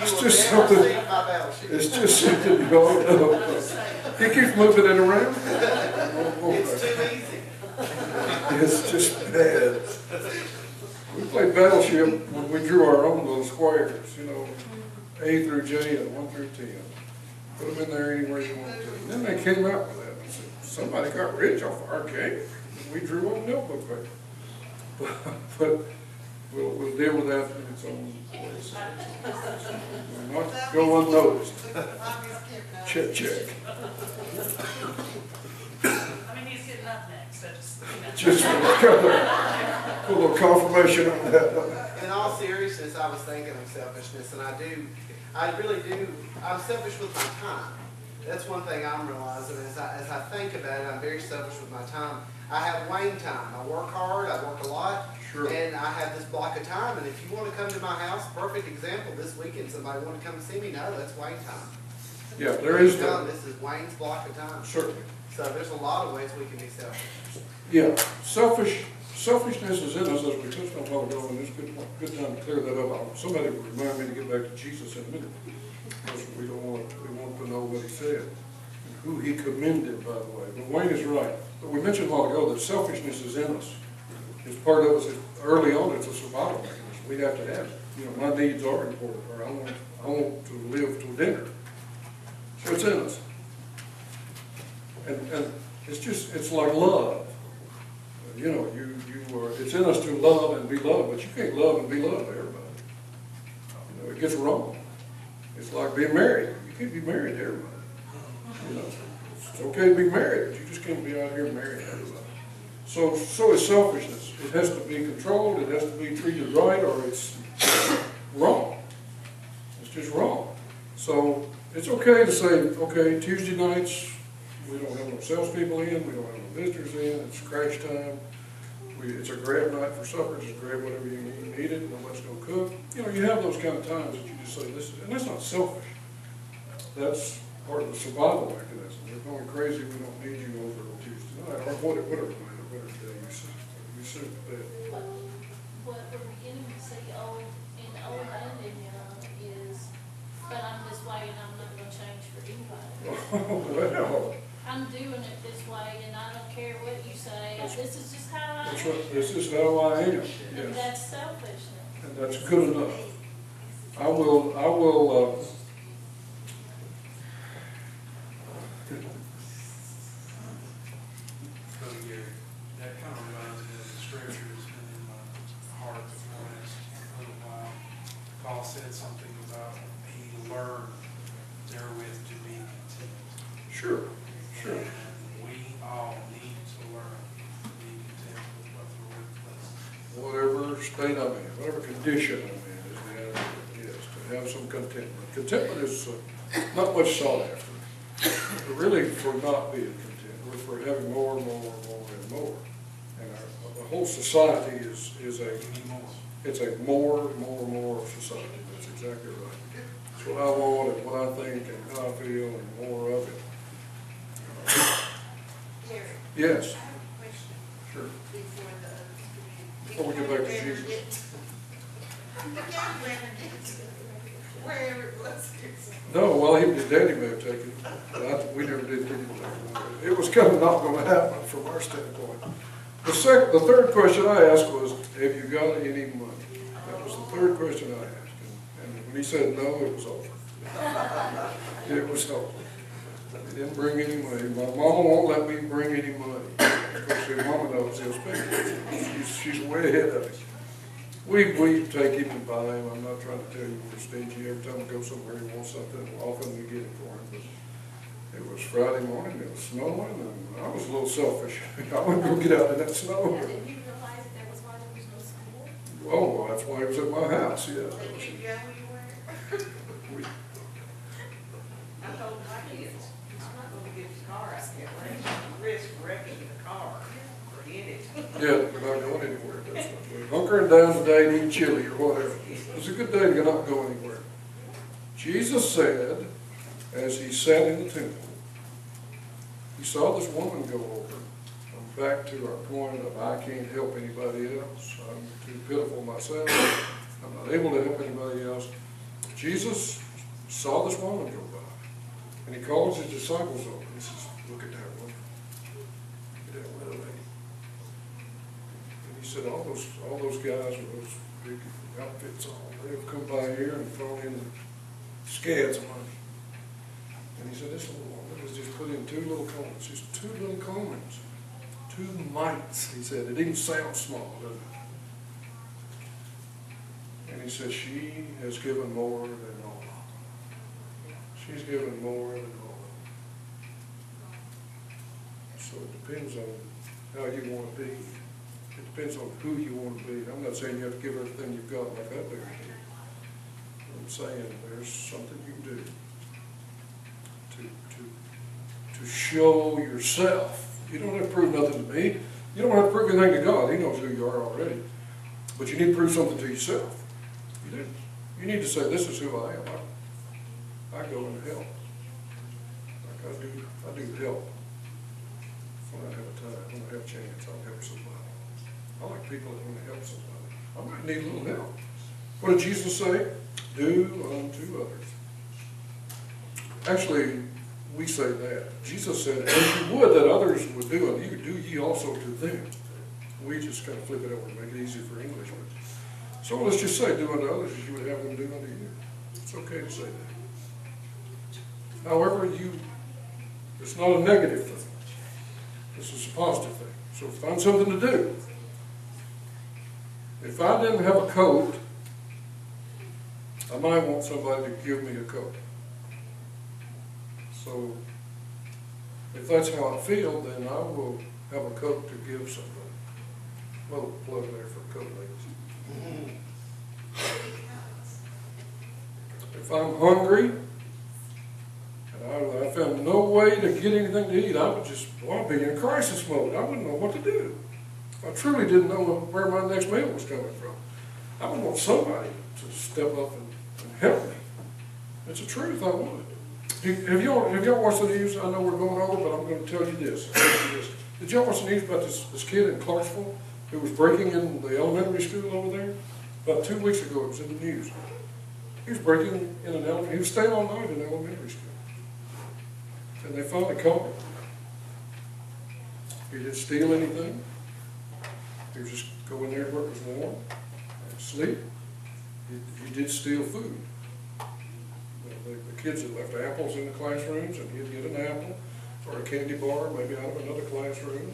It's just something, it's just something you don't know. He keeps moving it around. It's too easy. It's just bad. We played Battleship when we drew our own little squares, you know, A through J and 1 through 10. Put them in there anywhere you want to. And then they came out with that. I said, somebody got rich off our game. We drew on notebook paper. But we'll deal with that in its own place. We'll not go unnoticed. Check, check. I mean, he's getting up next, so just. Just a little confirmation on that. In all seriousness, I was thinking of selfishness, and I really do, I'm selfish with my time. That's one thing I'm realizing as I think about it, I'm very selfish with my time. I have Wayne time. I work hard, I work a lot, Sure. and I have this block of time, and if you want to come to my house, perfect example, this weekend, somebody want to come see me, no, that's Wayne time. Yeah, there is No, that. this is Wayne's block of time. Certainly. So there's a lot of ways we can be selfish. Yeah, selfishness is in us, as we touched on a while ago, and it's good time to clear that up. Somebody would remind me to get back to Jesus in a minute, because we want to know what he said, and who he commended, by the way. But Wayne is right. But we mentioned a while ago that selfishness is in us. It's part of us. Early on, it's a survival mechanism. We have to have it. You know, my needs are important, or I want to live till dinner. So it's in us. And it's like love. You know, it's in us to love and be loved, but you can't love and be loved to everybody. You know, it gets wrong. It's like being married. You can't be married to everybody. You know, it's okay to be married, but you just can't be out here marrying everybody. So is selfishness. It has to be controlled, it has to be treated right, or it's wrong. It's just wrong. So it's okay to say, okay, Tuesday nights, we don't have no salespeople in, we don't have no visitors in, it's crash time. It's a grab night for supper, just grab whatever you need it, nobody's gonna cook. You know, you have those kind of times that you just say, listen, and that's not selfish. That's part of the survival mechanism. We're going crazy, we don't need you over on Tuesday night, or whatever day you sit to bed. What we're beginning to see in old and in young is, but I'm this way and I'm not gonna change for anybody. Well, I'm doing it this way and I don't care what you say, this is just how I that's am. right, this is how I am, And yes, that's selfishness. and that's good enough. I will, Brother Gary, that kind of reminds me of the scripture that's been in my heart for the last little while. Paul said something about he learned therewith to be content. sure. And we all need to learn to be content with what the Lord blesses. Whatever state I'm in, whatever condition I'm in, to have some contentment. Contentment is not much sought after, but really for not being content, we're for having more and more and more and more. And the whole society is We need more. it's a more society. That's exactly right. It's what I want and what I think and how I feel and more of it. Gary, Yes, I have a question sure. before Before we get back to Jesus. Wherever it was. No, well, his daddy may have taken it, but we never did take it. It was kind of not going to happen from our standpoint. The third question I asked was, have you got any money? That was the third question I asked. And when he said no, it was over. It was over. He didn't bring any money. My mama won't let me bring any money. Because see, mama knows he'll spend it. She's way ahead of him. We take him and buy him. I'm not trying to tell you we're stingy. Every time we go somewhere he wants something, often we get it for him. But it was Friday morning, it was snowing, and I was a little selfish. I wouldn't go get out in that snow. Did you realize that was why there was no school? Oh, well, that's why he was at my house, yeah. Did you go anywhere? We- I told my kids, I'm not gonna get his car out there, risk wrecking the car, forget it. Yeah, we're not going anywhere. That's what we're hunkering down today and eating chili or whatever. It's a good day to not go anywhere. Jesus said, as he sat in the temple, he saw this woman go over. I'm back to our point of I can't help anybody else. I'm too pitiful myself. I'm not able to help anybody else. Jesus saw this woman go by, and he calls his disciples over. He says, look at that woman. Look at that widow lady. And he said, all those guys with those big outfits on, they've come by here and thrown in scads of money. And he said, this little woman was just put in 2 little coins, just 2 little coins, 2 mites, he said. It even sounds small, doesn't it? And he said, she has given more than all. She's given more than all. So it depends on how you want to be. It depends on who you want to be. I'm not saying you have to give everything you've got like that there. I'm saying there's something you can do to show yourself. You don't have to prove nothing to me. You don't have to prove anything to God. He knows who you are already. But you need to prove something to yourself. You do. You need to say, this is who I am. I go and help. Like I do help. When I have a time, when I have a chance, I'll help somebody. I like people that want to help somebody. I might need a little help. What did Jesus say? Do unto others. Actually, we say that. Jesus said, as you would that others would do unto you, do ye also to them. We just kind of flip it over and make it easy for English. So let's just say, do unto others as you would have them do unto you. It's okay to say that. However, it's not a negative thing. This is a positive thing. So find something to do. If I didn't have a coat, I might want somebody to give me a coat. So if that's how I feel, then I will have a coat to give somebody. Little plug there for coat ladies. If I'm hungry, and I found no way to get anything to eat, I would just, I'd be in crisis mode. I wouldn't know what to do. I truly didn't know where my next meal was coming from. I would want somebody to step up and help me. It's the truth, I would. Have y'all watched the news? I know we're going over, but I'm going to tell you this. Did y'all watch the news about this kid in Clarksville who was breaking in the elementary school over there? About 2 weeks ago, it was in the news. He was breaking in an elementary, he was staying all night in elementary school. And they finally caught him. He didn't steal anything. He was just going there where it was warm and sleep. He did steal food. The kids had left apples in the classrooms, and he'd get an apple or a candy bar, maybe out of another classroom.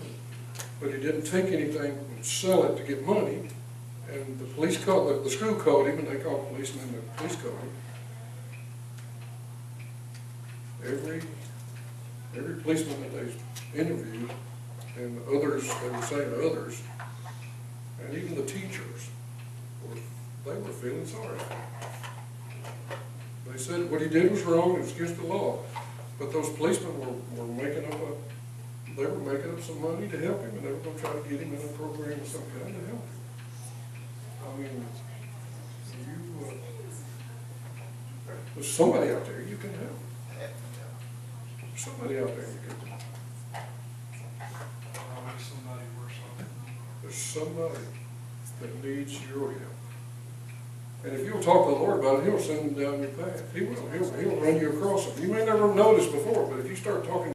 But he didn't take anything and sell it to get money. And the police called, the school called him, and they called the police, and then the police called him. Every policeman that they interviewed, and others, they were saying others, and even the teachers, they were feeling sorry for him. They said what he did was wrong, it was against the law. But those policemen were making up some money to help him, and they were going to try to get him in a program of some kind to help him. I mean, there's somebody out there you can help. Somebody out there you can help. I'll make somebody worse off. There's somebody that needs your help. And if you'll talk to the Lord about it, He'll send them down your path. He will. He'll run you across them. You may never have noticed before, but if you start talking